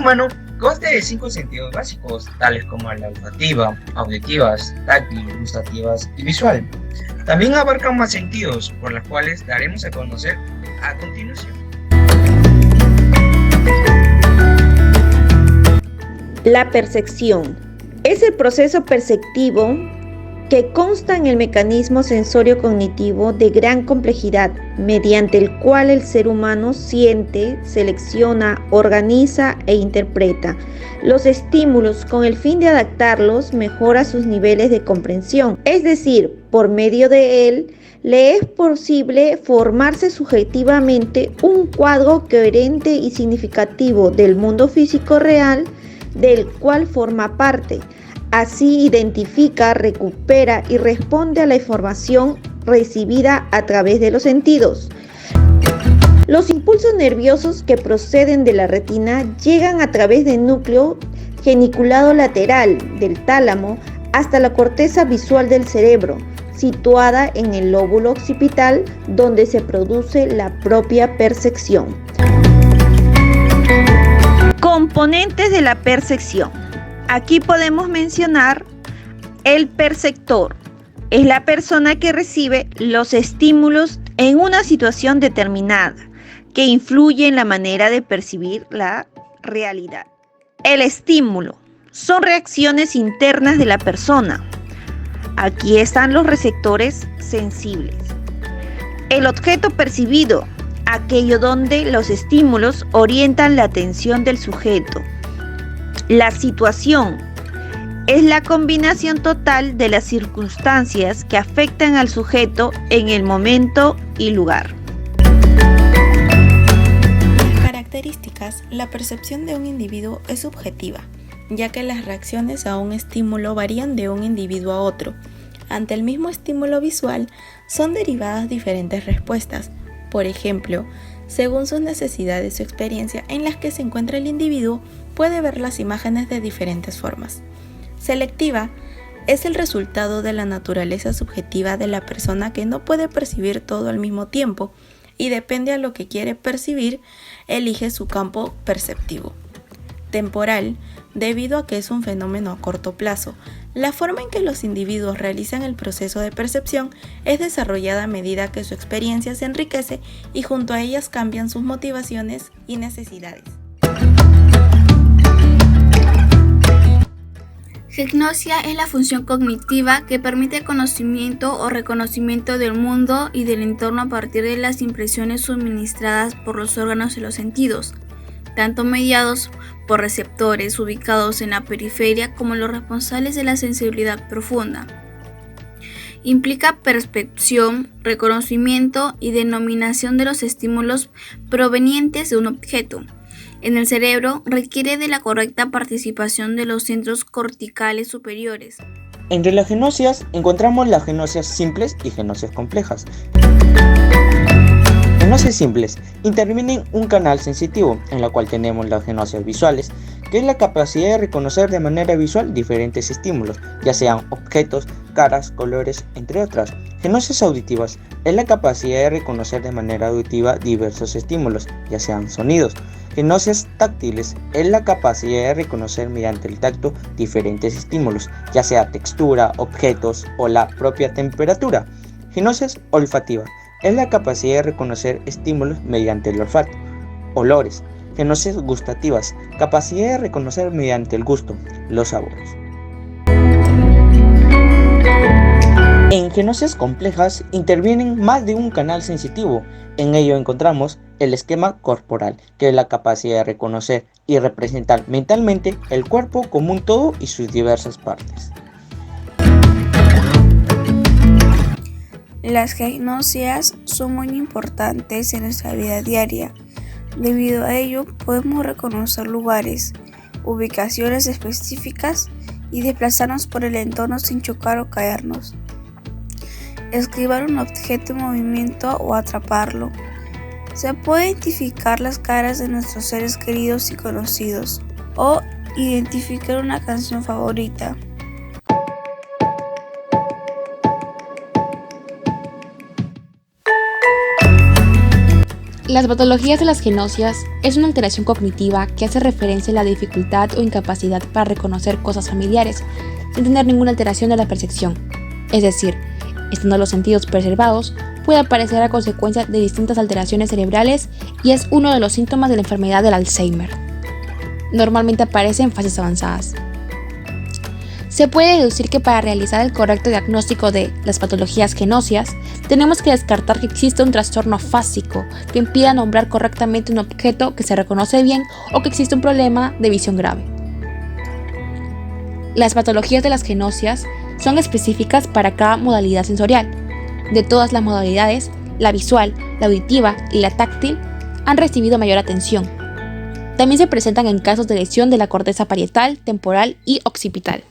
humano consta de 5 sentidos básicos, tales como la olfativa, auditivas, táctil, gustativas y visual. También abarcan más sentidos, por los cuales daremos a conocer a continuación. La percepción es el proceso perceptivo que consta en el mecanismo sensorio-cognitivo de gran complejidad, mediante el cual el ser humano siente, selecciona, organiza e interpreta los estímulos con el fin de adaptarlos mejor a sus niveles de comprensión. Es decir, por medio de él, le es posible formarse subjetivamente un cuadro coherente y significativo del mundo físico real del cual forma parte. Así identifica, recupera y responde a la información recibida a través de los sentidos. Los impulsos nerviosos que proceden de la retina llegan a través del núcleo geniculado lateral del tálamo hasta la corteza visual del cerebro, situada en el lóbulo occipital, donde se produce la propia percepción. Componentes de la percepción. Aquí podemos mencionar el perceptor. Es la persona que recibe los estímulos en una situación determinada, que influye en la manera de percibir la realidad. El estímulo son reacciones internas de la persona. Aquí están los receptores sensibles. El objeto percibido, aquello donde los estímulos orientan la atención del sujeto. La situación es la combinación total de las circunstancias que afectan al sujeto en el momento y lugar. Características. La percepción de un individuo es subjetiva, ya que las reacciones a un estímulo varían de un individuo a otro. Ante el mismo estímulo visual, son derivadas diferentes respuestas. Por ejemplo, según sus necesidades o experiencia en las que se encuentra el individuo, puede ver las imágenes de diferentes formas. Selectiva es el resultado de la naturaleza subjetiva de la persona que no puede percibir todo al mismo tiempo y depende a lo que quiere percibir, elige su campo perceptivo. Temporal, debido a que es un fenómeno a corto plazo. La forma en que los individuos realizan el proceso de percepción es desarrollada a medida que su experiencia se enriquece y junto a ellas cambian sus motivaciones y necesidades. Gignosia es la función cognitiva que permite el conocimiento o reconocimiento del mundo y del entorno a partir de las impresiones suministradas por los órganos de los sentidos, tanto mediados por receptores ubicados en la periferia como los responsables de la sensibilidad profunda. Implica percepción, reconocimiento y denominación de los estímulos provenientes de un objeto. En el cerebro requiere de la correcta participación de los centros corticales superiores. Entre las gnosias encontramos las gnosias simples y gnosias complejas. Gnosias simples intervienen un canal sensitivo, en la cual tenemos las gnosias visuales, que es la capacidad de reconocer de manera visual diferentes estímulos, ya sean objetos, caras, colores, entre otras. Gnosias auditivas es la capacidad de reconocer de manera auditiva diversos estímulos, ya sean sonidos. Gnosias táctiles es la capacidad de reconocer mediante el tacto diferentes estímulos, ya sea textura, objetos o la propia temperatura. Gnosias olfativa es la capacidad de reconocer estímulos mediante el olfato. Olores. Gnosias gustativas, capacidad de reconocer mediante el gusto, los sabores. En gnosias complejas intervienen más de un canal sensitivo. En ello encontramos el esquema corporal, que es la capacidad de reconocer y representar mentalmente el cuerpo como un todo y sus diversas partes. Las gnosias son muy importantes en nuestra vida diaria. Debido a ello, podemos reconocer lugares, ubicaciones específicas y desplazarnos por el entorno sin chocar o caernos. Esquivar un objeto en movimiento o atraparlo. Se puede identificar las caras de nuestros seres queridos y conocidos o identificar una canción favorita. Las patologías de las genocias es una alteración cognitiva que hace referencia a la dificultad o incapacidad para reconocer cosas familiares, sin tener ninguna alteración de la percepción. Es decir, estando los sentidos preservados, puede aparecer a consecuencia de distintas alteraciones cerebrales y es uno de los síntomas de la enfermedad del Alzheimer. Normalmente aparece en fases avanzadas. Se puede deducir que para realizar el correcto diagnóstico de las patologías genocias, tenemos que descartar que existe un trastorno fásico que impida nombrar correctamente un objeto que se reconoce bien o que existe un problema de visión grave. Las patologías de las genocias son específicas para cada modalidad sensorial. De todas las modalidades, la visual, la auditiva y la táctil han recibido mayor atención. También se presentan en casos de lesión de la corteza parietal, temporal y occipital.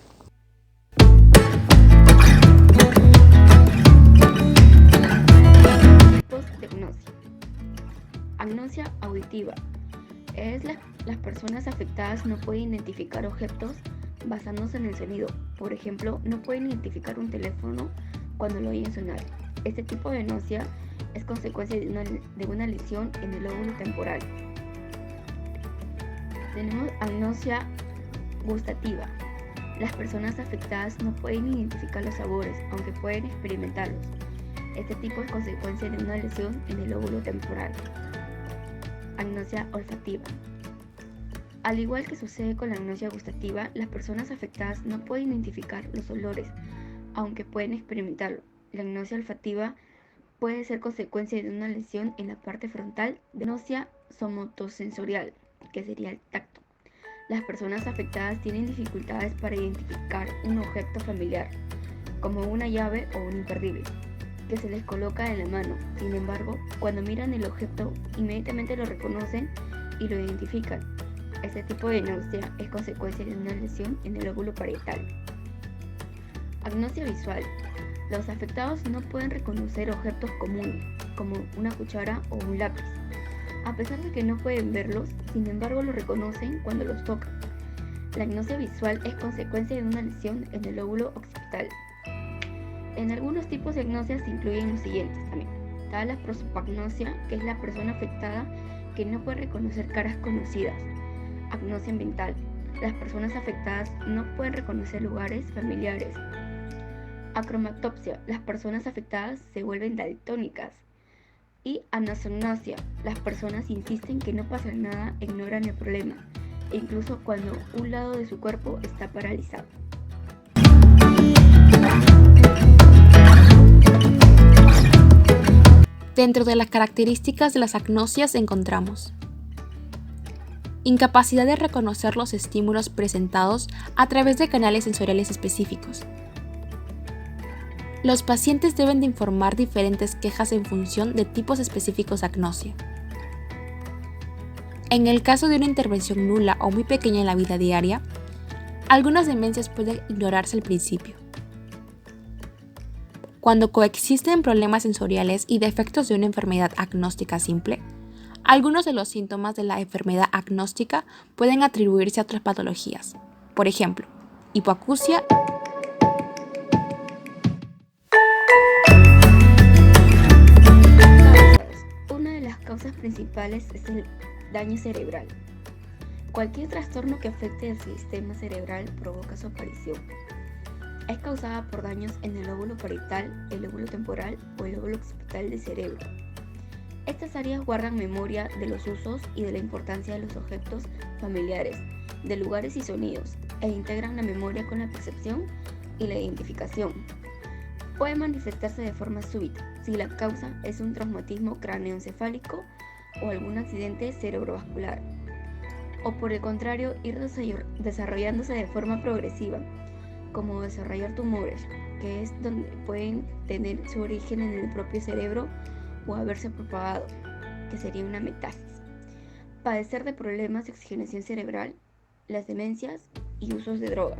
Agnosia auditiva. Las personas afectadas no pueden identificar objetos basándose en el sonido. Por ejemplo, no pueden identificar un teléfono cuando lo oyen sonar. Este tipo de agnosia es consecuencia de una lesión en el lóbulo temporal. Tenemos agnosia gustativa. Las personas afectadas no pueden identificar los sabores, aunque pueden experimentarlos. Este tipo es consecuencia de una lesión en el lóbulo temporal. Agnosia olfativa. Al igual que sucede con la agnosia gustativa, las personas afectadas no pueden identificar los olores, aunque pueden experimentarlo. La agnosia olfativa puede ser consecuencia de una lesión en la parte frontal de agnosia somatosensorial, que sería el tacto. Las personas afectadas tienen dificultades para identificar un objeto familiar, como una llave o un imperdible, que se les coloca en la mano. Sin embargo, cuando miran el objeto, inmediatamente lo reconocen y lo identifican. Este tipo de agnosia es consecuencia de una lesión en el lóbulo parietal. Agnosia visual. Los afectados no pueden reconocer objetos comunes, como una cuchara o un lápiz. A pesar de que no pueden verlos, sin embargo lo reconocen cuando los tocan. La agnosia visual es consecuencia de una lesión en el lóbulo occipital. En algunos tipos de agnosias se incluyen los siguientes también. Está la prosopagnosia, que es la persona afectada que no puede reconocer caras conocidas. Agnosia ambiental. Las personas afectadas no pueden reconocer lugares familiares. Acromatopsia. Las personas afectadas se vuelven daltónicas. Y anasognosia. Las personas insisten que no pasa nada, ignoran el problema, incluso cuando un lado de su cuerpo está paralizado. Dentro de las características de las agnosias encontramos incapacidad de reconocer los estímulos presentados a través de canales sensoriales específicos. Los pacientes deben de informar diferentes quejas en función de tipos específicos de agnosia. En el caso de una intervención nula o muy pequeña en la vida diaria, algunas demencias pueden ignorarse al principio. Cuando coexisten problemas sensoriales y defectos de una enfermedad agnóstica simple, algunos de los síntomas de la enfermedad agnóstica pueden atribuirse a otras patologías. Por ejemplo, hipoacusia. Una de las causas principales es el daño cerebral. Cualquier trastorno que afecte el sistema cerebral provoca su aparición. Es causada por daños en el lóbulo parietal, el lóbulo temporal o el lóbulo occipital del cerebro. Estas áreas guardan memoria de los usos y de la importancia de los objetos familiares, de lugares y sonidos, e integran la memoria con la percepción y la identificación. Puede manifestarse de forma súbita, si la causa es un traumatismo cráneoencefálico o algún accidente cerebrovascular, o por el contrario, ir desarrollándose de forma progresiva, como desarrollar tumores, que es donde pueden tener su origen en el propio cerebro o haberse propagado, que sería una metástasis. Padecer de problemas de oxigenación cerebral, las demencias y usos de drogas.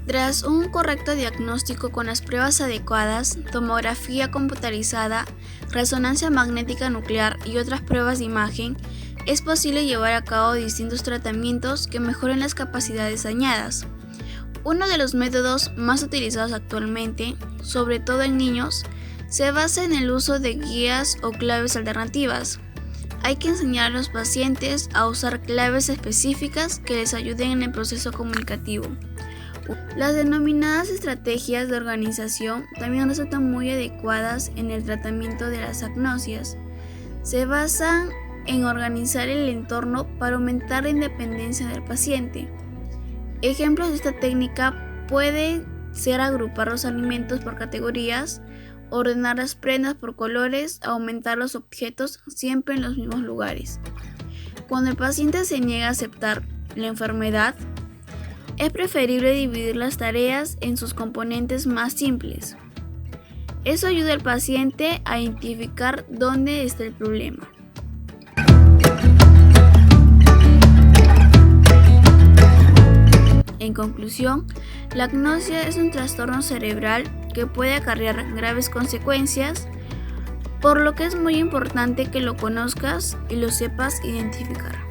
Tras un correcto diagnóstico con las pruebas adecuadas, tomografía computarizada, resonancia magnética nuclear y otras pruebas de imagen, es posible llevar a cabo distintos tratamientos que mejoren las capacidades dañadas. Uno de los métodos más utilizados actualmente, sobre todo en niños, se basa en el uso de guías o claves alternativas. Hay que enseñar a los pacientes a usar claves específicas que les ayuden en el proceso comunicativo. Las denominadas estrategias de organización también resultan muy adecuadas en el tratamiento de las agnosias. Se basan en organizar el entorno para aumentar la independencia del paciente. Ejemplos de esta técnica pueden ser agrupar los alimentos por categorías, ordenar las prendas por colores, aumentar los objetos siempre en los mismos lugares. Cuando el paciente se niega a aceptar la enfermedad, es preferible dividir las tareas en sus componentes más simples. Eso ayuda al paciente a identificar dónde está el problema. En conclusión, la agnosia es un trastorno cerebral que puede acarrear graves consecuencias, por lo que es muy importante que lo conozcas y lo sepas identificar.